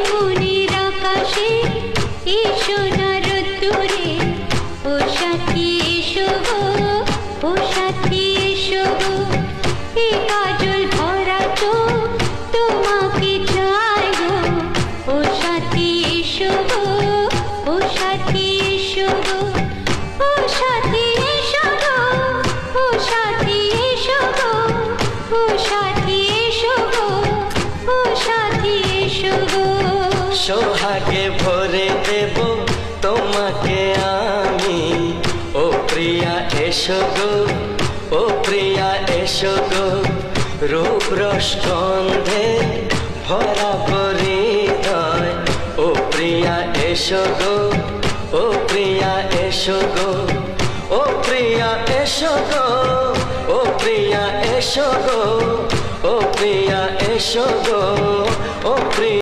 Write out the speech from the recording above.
মনের আকাশে এসো না রোদ্দুরে, ও সাথী এসো গো, ও সাথী এসো গো। এ কাজল ভরা চোখ তোমাকে চাই গো, ও সাথী এসো গো, ও সাথী এসো গো, ও সাথী এসো গো, ও সাথী এসো গো, ও সাথী এসো গো, ও সাথী এসো গো। সোহাগে ভরে দেব তোমাকে আমি, ও প্রিয়া এসো গো, ও প্রিয়া এসো গো। রূপ রস গন্ধে ভরা হৃদয়, ও প্রিয়া এসো গো, ও প্রিয়া এসো গো, ও প্রিয়া এসো গো, ও প্রিয়া এসো গো, ও প্রিয়া এসো গো, ও প্রিয়া।